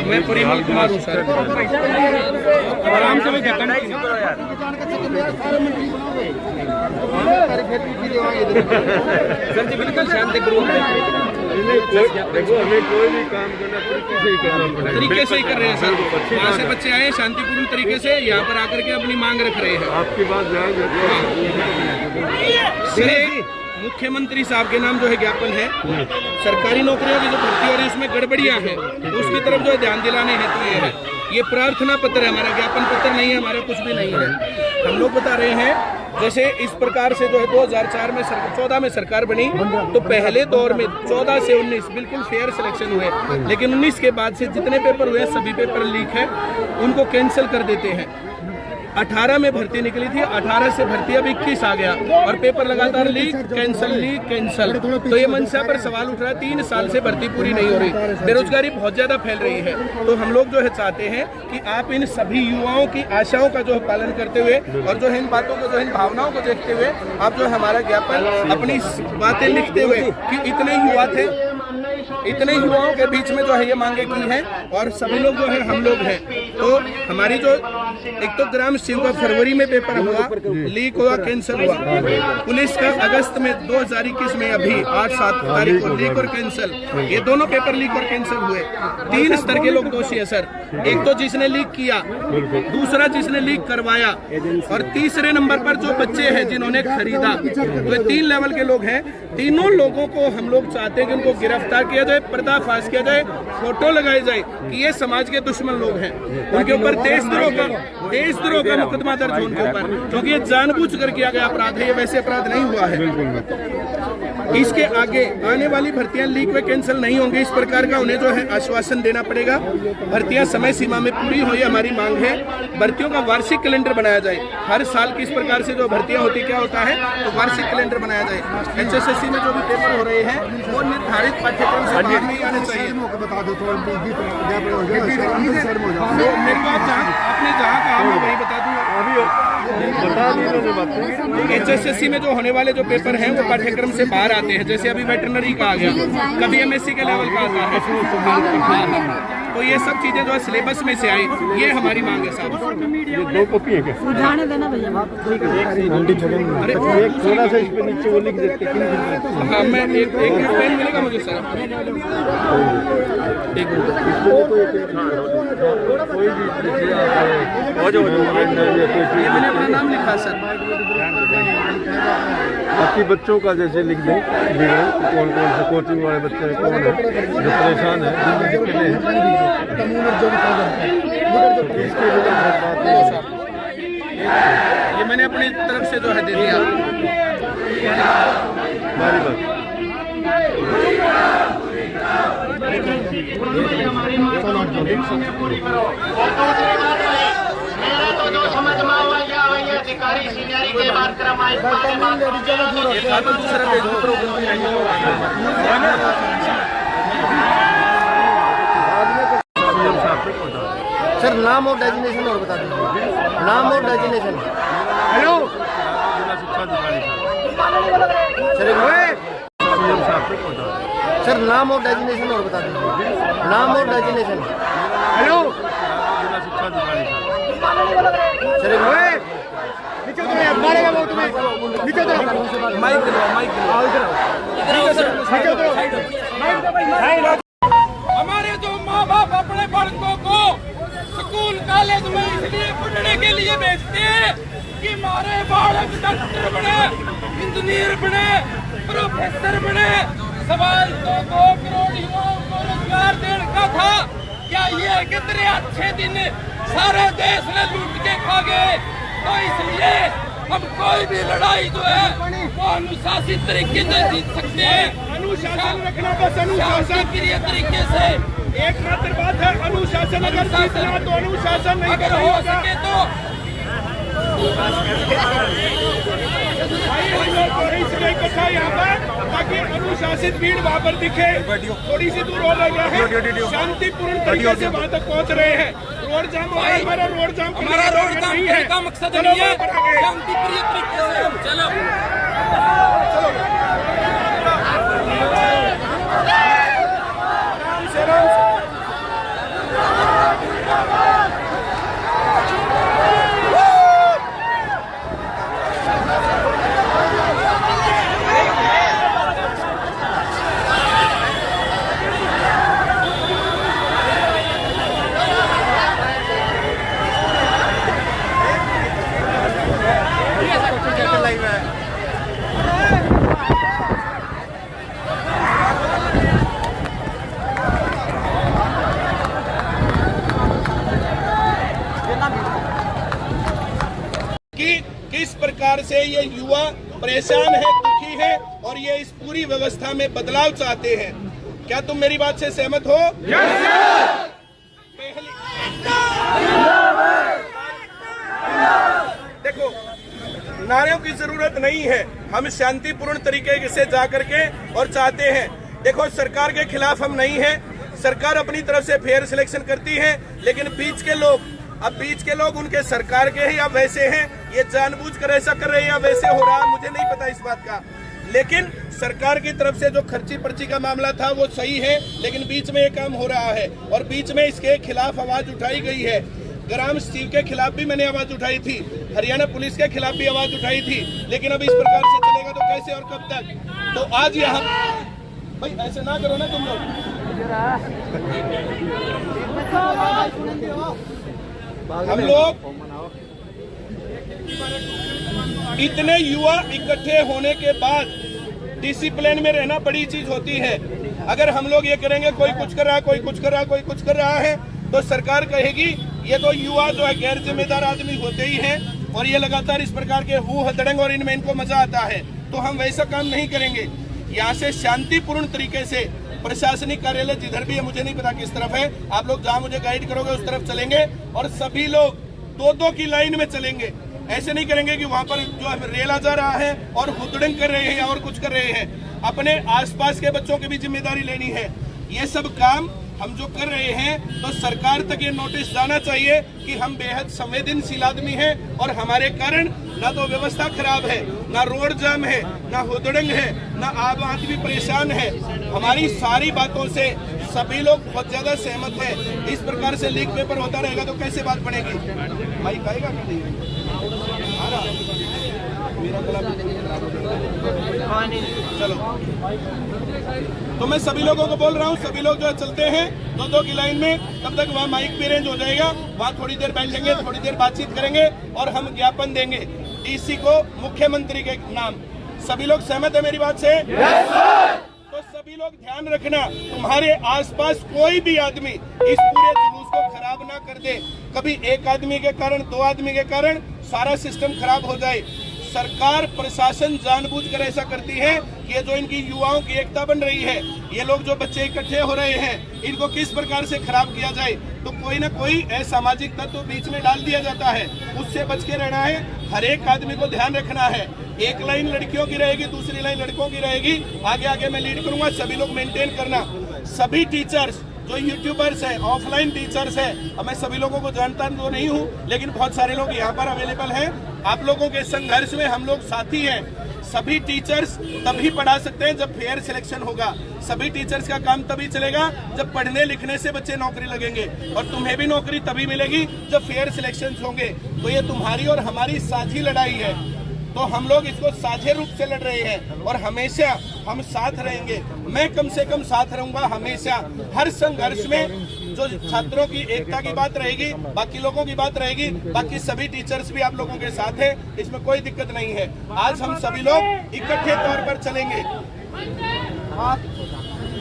मैं परिमल कुमार हूँ सर। आराम से सर जी बिल्कुल शांति पूर्वक देखो, हमें कोई भी काम करना तरीके से ही कर रहे हैं सर। वहाँ से बच्चे आए शांतिपूर्ण तरीके से यहाँ पर आकर के अपनी मांग रख रहे हैं। आपकी बात मुख्यमंत्री साहब के नाम जो है ज्ञापन है, सरकारी नौकरियों की जो भर्ती हो रही है उसमें गड़बड़ियां हैं, उसकी तरफ जो है ध्यान दिलाने हेतु ये है। ये प्रार्थना पत्र है हमारा, ज्ञापन पत्र नहीं है हमारा, कुछ भी नहीं है। हम लोग बता रहे हैं जैसे इस प्रकार से जो है 2004 में 14 में सरकार बनी तो पहले दौर में 14 से 19 बिल्कुल फेयर सिलेक्शन हुए, लेकिन 19 के बाद से जितने पेपर हुए सभी पेपर लीक है, उनको कैंसिल कर देते हैं। 18 में भर्ती निकली थी, 18 से भर्ती अब 21 आ गया और पेपर लगातार लीक कैंसल। तो ये मंशा पर सवाल उठ रहा है, 3 साल से भर्ती पूरी नहीं हो रही, बेरोजगारी बहुत ज्यादा फैल रही है। तो हम लोग जो है चाहते हैं कि आप इन सभी युवाओं की आशाओं का जो है पालन करते हुए और जो है इन बातों को जो है इन भावनाओं को देखते हुए आप जो है हमारा ज्ञापन अपनी बातें लिखते हुए कि इतने युवा थे, इतने युवाओं के बीच में जो है ये मांगे की हैं और सभी लोग जो है हम लोग हैं। तो हमारी जो एक तो ग्राम सेवक का फरवरी में पेपर हुआ, लीक हुआ, कैंसिल हुआ। पुलिस का अगस्त में 2021 में अभी 8-7 तारीख को लीक और कैंसिल, ये दोनों पेपर लीक और कैंसिल हुए। 3 स्तर के लोग दोषी है सर, एक तो जिसने लीक किया, दूसरा जिसने लीक करवाया और तीसरे नंबर पर जो बच्चे हैं जिन्होंने खरीदा। तो 3 लेवल के लोग हैं। तीनों लोगों को हम लोग चाहते हैं कि उनको गिरफ्तार किया जाए, पर्दाफाश किया जाए, फोटो लगाई जाए कि ये समाज के दुश्मन लोग हैं। उनके ऊपर देशद्रोह का मुकदमा दर्ज हो उनके ऊपर, क्योंकि ये जानबूझकर किया गया अपराध है, ये वैसे अपराध नहीं हुआ है। इसके आगे आने वाली भर्तियां लीक व कैंसिल नहीं होंगी, इस प्रकार का उन्हें जो है आश्वासन देना पड़ेगा। भर्तियां समय सीमा में पूरी हो, ये हमारी मांग है। भर्तियों का वार्षिक कैलेंडर बनाया जाए, हर साल की इस प्रकार से जो भर्तियां होती क्या होता है तो वार्षिक कैलेंडर बनाया जाए। HSSC में जो भी पेपर हो रहे हैं वो निर्धारित पाठ्यक्रम से बाहर नहीं आने चाहिए। आपने जहाँ कहा मैं वही बता दूँ। HSSC में जो होने वाले जो पेपर हैं वो पाठ्यक्रम से बाहर आते हैं, जैसे अभी वेटरनरी का आ गया, कभी MSc के लेवल का आता है। तो ये सब चीजें जो है सिलेबस में से आई, ये हमारी मांग है साहब। ये 2 कॉपी है क्या? जाने देना भैया। अरे थोड़ा सा इस पे नीचे वो लिख देते हैं। हाँ, मैं एक पेन मिलेगा मुझे सर? एक ये मैंने अपना नाम लिखा सर। बाकी बच्चों का जैसे लिख दें, कौन कौन से कोचिंग वाले बच्चे कौन है जो परेशान है, ये मैंने अपनी तरफ से जो है दे दिया। अधिकारी सीनियरी के बात करमाई सर नाम और डेजिग्नेशन और बता दीजिए, नाम और डेजिग्नेशन। हेलो सर नाम और डेजिग्नेशन और बता दीजिए, नाम और डेजिग्नेशन। हेलो हमारे जो माँ बाप अपने बालकों को स्कूल कॉलेज में इसलिए पढ़ने के लिए भेजते हैं कि हमारे बालक डॉक्टर बने, इंजीनियर बने, प्रोफेसर बने। सवाल तो 2 करोड़ युवाओं को रोजगार देने का था, क्या ये कितने अच्छे दिन सारे देश ने लूट के खा गए? तो इसलिए हम कोई भी लड़ाई जो है वो अनुशासित तरीके से जीत सकते हैं। अनुशासन रखना, बस अनुशासन प्रिय तरीके से एकमात्र बात है अनुशासन। अगर जीतना तो अनुशासन नहीं अगर हो सके तो इसलिए इकट्ठा यहाँ पर ताकि अनुशासित भीड़ वहाँ पर दिखे। थोड़ी सी दूर हो गया है, शांतिपूर्ण तरीके से वहाँ तक पहुँच रहे हैं। रोड जाम हमारा रोड जाम नहीं है का मकसद नहीं है, शांतिप्रिय तरीके से चलो। से ये युवा परेशान है, दुखी है और ये इस पूरी व्यवस्था में बदलाव चाहते हैं। क्या तुम मेरी बात से सहमत हो? देखो, नारों की जरूरत नहीं है, हम शांतिपूर्ण तरीके से जाकर के और चाहते हैं। देखो, सरकार के खिलाफ हम नहीं है, सरकार अपनी तरफ से फेयर सिलेक्शन करती है, लेकिन बीच के लोग उनके सरकार के ही या वैसे हैं, ये जानबूझकर ऐसा कर रहे हैं या वैसे हो रहा है, मुझे नहीं पता इस बात का। लेकिन सरकार की तरफ से जो खर्ची पर्ची का मामला था वो सही है, लेकिन बीच में ये काम हो रहा है और बीच में इसके खिलाफ आवाज उठाई गई है। ग्राम स्टीव के खिलाफ भी मैंने आवाज उठाई थी, हरियाणा पुलिस के खिलाफ भी आवाज उठाई थी, लेकिन अब इस प्रकार से चलेगा तो कैसे और कब तक? तो आज यहाँ भाई ऐसे ना करो ना तुम लोग। हम लोग इतने युवा इकट्ठे होने के बाद डिसिप्लिन में रहना बड़ी चीज होती है। अगर हम लोग ये करेंगे कोई कुछ कर रहा है, कोई कुछ कर रहा है, कोई कुछ कर रहा है, तो सरकार कहेगी ये तो युवा जो है गैर जिम्मेदार आदमी होते ही हैं और ये लगातार इस प्रकार के हु हथड़ंग और इनमें इनको मजा आता है। तो हम वैसा काम नहीं करेंगे। यहाँ से शांतिपूर्ण तरीके से प्रशासनिक कार्यालय जिधर भी है, मुझे नहीं पता किस तरफ है, आप लोग जहाँ मुझे गाइड करोगे उस तरफ चलेंगे और सभी लोग दो की लाइन में चलेंगे। ऐसे नहीं करेंगे कि वहाँ पर जो रेला जा रहा है और हुदड़ंग कर रहे हैं या और कुछ कर रहे हैं। अपने आसपास के बच्चों की भी जिम्मेदारी लेनी है। ये सब काम हम जो कर रहे हैं तो सरकार तक ये नोटिस जाना चाहिए कि हम बेहद संवेदनशील आदमी हैं और हमारे कारण ना तो व्यवस्था खराब है, ना रोड जाम है, ना हुदड़ंग है, ना आम आदमी परेशान है। हमारी सारी बातों से सभी लोग बहुत ज्यादा सहमत हैं। इस प्रकार से लीक पेपर होता रहेगा तो कैसे बात बनेगी? माइक आएगा कि नहीं? आ रहा मेरा गला चलो, तो मैं सभी लोगों को बोल रहा हूँ, सभी लोग जो चलते हैं दो की लाइन में, तब तक वहाँ माइक भी अरेंज हो जाएगा, वहाँ थोड़ी देर बैठेंगे, थोड़ी देर बातचीत करेंगे और हम ज्ञापन देंगे डीसी को मुख्यमंत्री के नाम। सभी लोग सहमत है मेरी बात से? तो सभी लोग ध्यान रखना, तुम्हारे आसपास कोई भी आदमी इस पूरे जुलूस को खराब ना कर दे। कभी एक आदमी के कारण, दो आदमी के कारण सारा सिस्टम खराब हो जाए। सरकार प्रशासन जानबूझकर ऐसा करती है कि ये जो इनकी युवाओं की एकता बन रही है, ये लोग जो बच्चे इकट्ठे हो रहे हैं, इनको किस प्रकार से खराब किया जाए, तो कोई ना कोई असामाजिक तत्व बीच में डाल दिया जाता है। उससे बच के रहना है, हर एक आदमी को ध्यान रखना है। एक लाइन लड़कियों की रहेगी, दूसरी लाइन लड़कों की रहेगी, आगे आगे मैं लीड करूंगा, सभी लोग मेंटेन करना। सभी टीचर्स जो यूट्यूबर्स हैं, ऑफलाइन टीचर्स हैं, अब मैं सभी लोगों को जानता तो नहीं हूँ, लेकिन बहुत सारे लोग यहाँ पर अवेलेबल हैं। आप लोगों के संघर्ष में हम लोग साथी हैं। सभी टीचर्स तभी पढ़ा सकते हैं जब फेयर सिलेक्शन होगा। सभी टीचर्स का काम तभी चलेगा जब पढ़ने लिखने से बच्चे नौकरी लगेंगे, और तुम्हें भी नौकरी तभी मिलेगी जब फेयर सिलेक्शन होंगे। तो ये तुम्हारी और हमारी साझी लड़ाई है, तो हम लोग इसको साझे रूप से लड़ रहे हैं और हमेशा हम साथ रहेंगे। मैं कम से कम साथ रहूंगा हमेशा, हर संघर्ष में। जो छात्रों की एकता की बात रहेगी, बाकी लोगों की बात रहेगी, बाकी सभी टीचर्स भी आप लोगों के साथ हैं, इसमें कोई दिक्कत नहीं है। आज हम सभी लोग इकट्ठे तौर पर चलेंगे,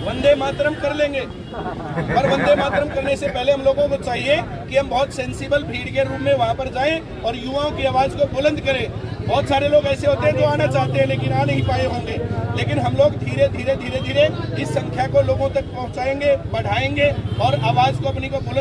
वंदे मातरम कर लेंगे। और वंदे मातरम करने से पहले हम लोगों को चाहिए कि हम बहुत सेंसिबल भीड़ के रूप में वहां पर जाएं और युवाओं की आवाज को बुलंद करें। बहुत सारे लोग ऐसे होते हैं जो आना चाहते हैं लेकिन आ नहीं पाए होंगे, लेकिन हम लोग धीरे धीरे इस संख्या को लोगों तक पहुंचाएंगे, बढ़ाएंगे और आवाज को अपनी को बुलंद